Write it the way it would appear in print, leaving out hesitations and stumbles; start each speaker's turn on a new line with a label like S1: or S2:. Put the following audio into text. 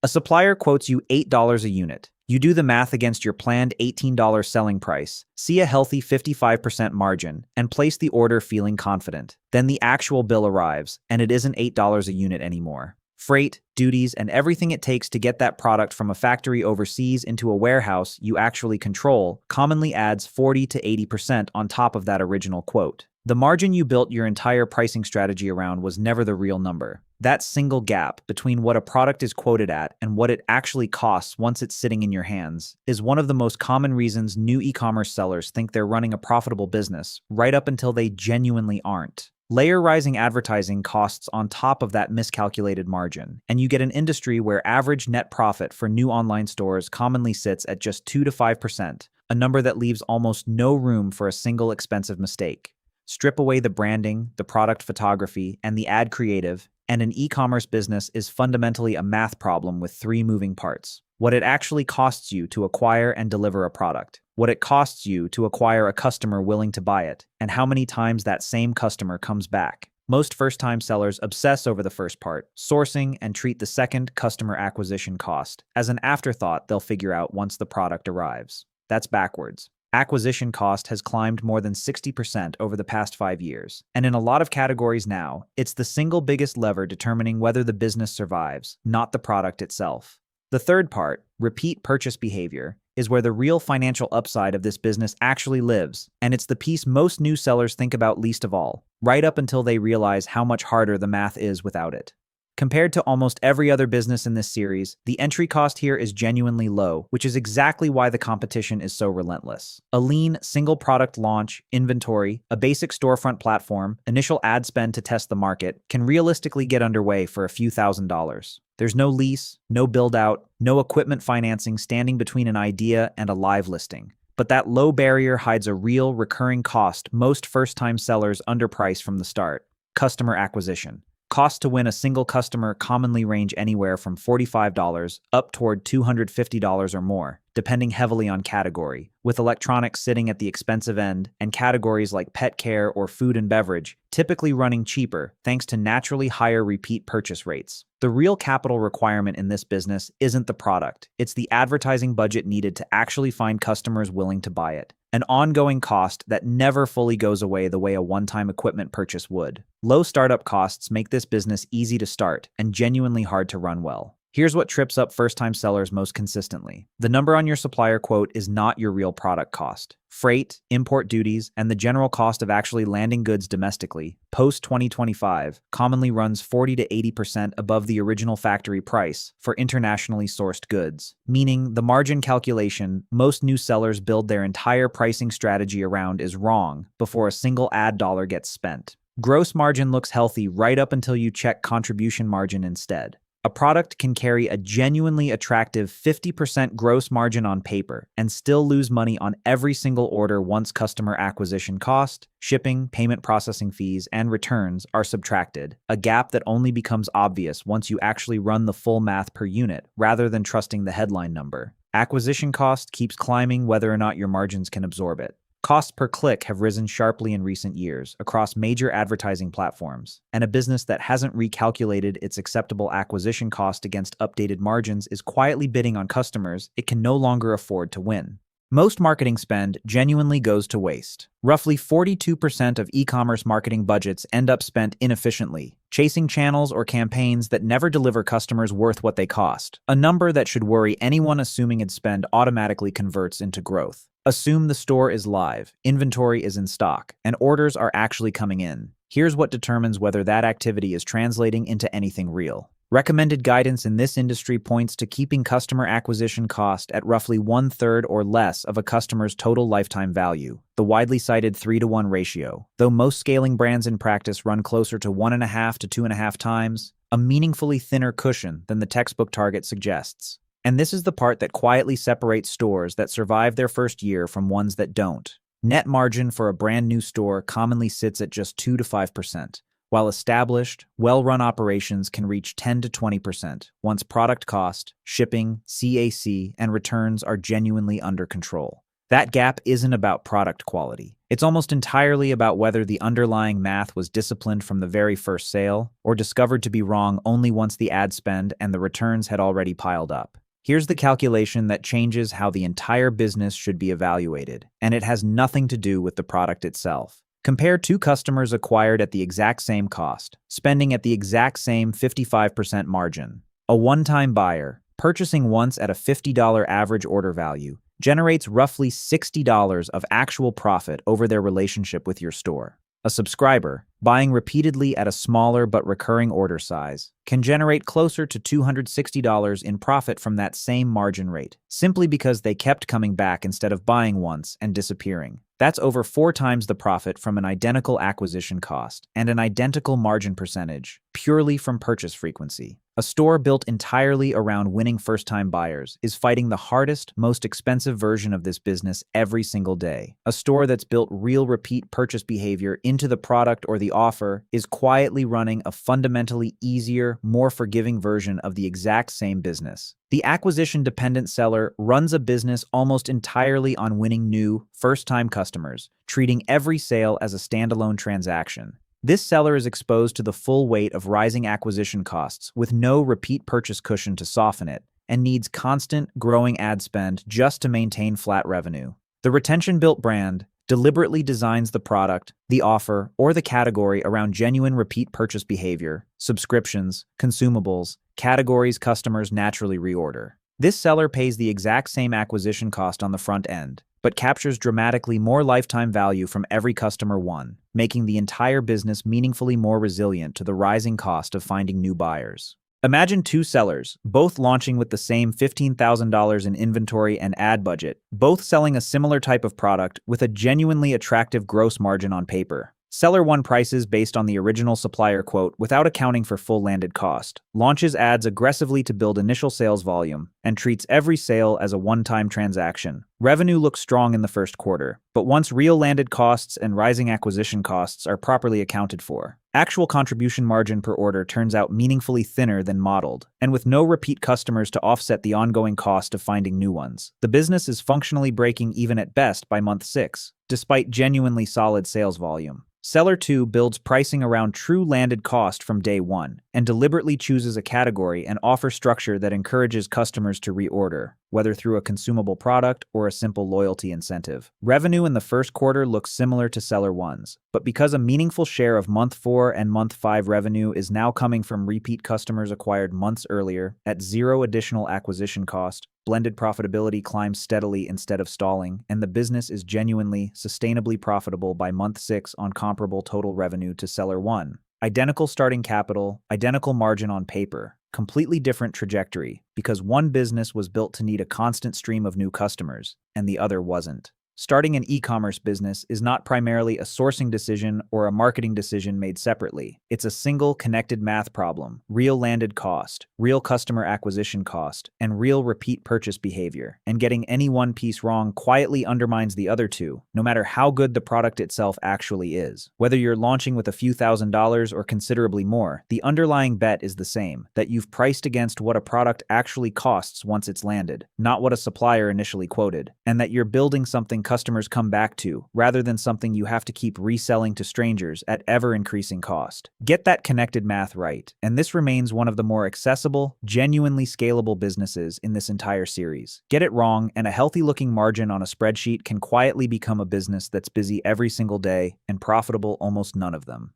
S1: A supplier quotes you $8 a unit. You do the math against your planned $18 selling price, see a healthy 55% margin, and place the order feeling confident. Then the actual bill arrives, and it isn't $8 a unit anymore. Freight, duties, and everything it takes to get that product from a factory overseas into a warehouse you actually control commonly adds 40 to 80% on top of that original quote. The margin you built your entire pricing strategy around was never the real number. That single gap between what a product is quoted at and what it actually costs once it's sitting in your hands is one of the most common reasons new e-commerce sellers think they're running a profitable business, right up until they genuinely aren't. Layer rising advertising costs on top of that miscalculated margin, and you get an industry where average net profit for new online stores commonly sits at just 2 to 5%, a number that leaves almost no room for a single expensive mistake. Strip away the branding, the product photography, and the ad creative, and an e-commerce business is fundamentally a math problem with three moving parts. What it actually costs you to acquire and deliver a product, what it costs you to acquire a customer willing to buy it, and how many times that same customer comes back. Most first-time sellers obsess over the first part, sourcing, and treat the second, customer acquisition cost, as an afterthought they'll figure out once the product arrives. That's backwards. Acquisition cost has climbed more than 60% over the past 5 years, and in a lot of categories now, it's the single biggest lever determining whether the business survives, not the product itself. The third part, repeat purchase behavior, is where the real financial upside of this business actually lives, and it's the piece most new sellers think about least of all, right up until they realize how much harder the math is without it. Compared to almost every other business in this series, the entry cost here is genuinely low, which is exactly why the competition is so relentless. A lean, single product launch, inventory, a basic storefront platform, initial ad spend to test the market can realistically get underway for a few $1,000s. There's no lease, no build-out, no equipment financing standing between an idea and a live listing. But that low barrier hides a real, recurring cost most first-time sellers underprice from the start: customer acquisition. Costs to win a single customer commonly range anywhere from $45 up toward $250 or more, depending heavily on category, with electronics sitting at the expensive end and categories like pet care or food and beverage typically running cheaper thanks to naturally higher repeat purchase rates. The real capital requirement in this business isn't the product, it's the advertising budget needed to actually find customers willing to buy it. An ongoing cost that never fully goes away the way a one-time equipment purchase would. Low startup costs make this business easy to start and genuinely hard to run well. Here's what trips up first-time sellers most consistently. The number on your supplier quote is not your real product cost. Freight, import duties, and the general cost of actually landing goods domestically, post-2025, commonly runs 40 to 80% above the original factory price for internationally sourced goods. Meaning, the margin calculation most new sellers build their entire pricing strategy around is wrong before a single ad dollar gets spent. Gross margin looks healthy right up until you check contribution margin instead. A product can carry a genuinely attractive 50% gross margin on paper and still lose money on every single order once customer acquisition cost, shipping, payment processing fees, and returns are subtracted, a gap that only becomes obvious once you actually run the full math per unit rather than trusting the headline number. Acquisition cost keeps climbing whether or not your margins can absorb it. Costs per click have risen sharply in recent years across major advertising platforms, and a business that hasn't recalculated its acceptable acquisition cost against updated margins is quietly bidding on customers it can no longer afford to win. Most marketing spend genuinely goes to waste. Roughly 42% of e-commerce marketing budgets end up spent inefficiently, chasing channels or campaigns that never deliver customers worth what they cost. A number that should worry anyone assuming its spend automatically converts into growth. Assume the store is live, inventory is in stock, and orders are actually coming in. Here's what determines whether that activity is translating into anything real. Recommended guidance in this industry points to keeping customer acquisition cost at roughly 1/3 or less of a customer's total lifetime value, the widely cited 3-to-1 ratio. Though most scaling brands in practice run closer to 1.5 to 2.5 times, a meaningfully thinner cushion than the textbook target suggests. And this is the part that quietly separates stores that survive their first year from ones that don't. Net margin for a brand new store commonly sits at just 2 to 5%, while established, well-run operations can reach 10 to 20% once product cost, shipping, CAC, and returns are genuinely under control. That gap isn't about product quality. It's almost entirely about whether the underlying math was disciplined from the very first sale or discovered to be wrong only once the ad spend and the returns had already piled up. Here's the calculation that changes how the entire business should be evaluated, and it has nothing to do with the product itself. Compare two customers acquired at the exact same cost, spending at the exact same 55% margin. A one-time buyer, purchasing once at a $50 average order value, generates roughly $60 of actual profit over their relationship with your store. A subscriber, buying repeatedly at a smaller but recurring order size, can generate closer to $260 in profit from that same margin rate, simply because they kept coming back instead of buying once and disappearing. That's over 4 times the profit from an identical acquisition cost and an identical margin percentage, purely from purchase frequency. A store built entirely around winning first-time buyers is fighting the hardest, most expensive version of this business every single day. A store that's built real repeat purchase behavior into the product or the offer is quietly running a fundamentally easier, more forgiving version of the exact same business. The acquisition-dependent seller runs a business almost entirely on winning new, first-time customers, treating every sale as a standalone transaction. This seller is exposed to the full weight of rising acquisition costs with no repeat purchase cushion to soften it, and needs constant, growing ad spend just to maintain flat revenue. The retention-built brand deliberately designs the product, the offer, or the category around genuine repeat purchase behavior, subscriptions, consumables, categories customers naturally reorder. This seller pays the exact same acquisition cost on the front end, but captures dramatically more lifetime value from every customer won, making the entire business meaningfully more resilient to the rising cost of finding new buyers. Imagine two sellers, both launching with the same $15,000 in inventory and ad budget, both selling a similar type of product with a genuinely attractive gross margin on paper. Seller 1 prices based on the original supplier quote without accounting for full landed cost, launches ads aggressively to build initial sales volume, and treats every sale as a one-time transaction. Revenue looks strong in the first quarter, but once real landed costs and rising acquisition costs are properly accounted for, actual contribution margin per order turns out meaningfully thinner than modeled, and with no repeat customers to offset the ongoing cost of finding new ones. The business is functionally breaking even at best by month 6, despite genuinely solid sales volume. Seller 2 builds pricing around true landed cost from day 1 and deliberately chooses a category and offer structure that encourages customers to reorder, whether through a consumable product or a simple loyalty incentive. Revenue in the first quarter looks similar to Seller 1's, but because a meaningful share of month 4 and month 5 revenue is now coming from repeat customers acquired months earlier at zero additional acquisition cost, blended profitability climbs steadily instead of stalling, and the business is genuinely, sustainably profitable by month 6 on comparable total revenue to Seller 1. Identical starting capital, identical margin on paper, completely different trajectory, because one business was built to need a constant stream of new customers, and the other wasn't. Starting an e-commerce business is not primarily a sourcing decision or a marketing decision made separately. It's a single connected math problem, real landed cost, real customer acquisition cost, and real repeat purchase behavior. And getting any one piece wrong quietly undermines the other two, no matter how good the product itself actually is. Whether you're launching with a few $1,000s or considerably more, the underlying bet is the same, that you've priced against what a product actually costs once it's landed, not what a supplier initially quoted, and that you're building something customers come back to, rather than something you have to keep reselling to strangers at ever-increasing cost. Get that connected math right, and this remains one of the more accessible, genuinely scalable businesses in this entire series. Get it wrong, and a healthy-looking margin on a spreadsheet can quietly become a business that's busy every single day and profitable almost none of them.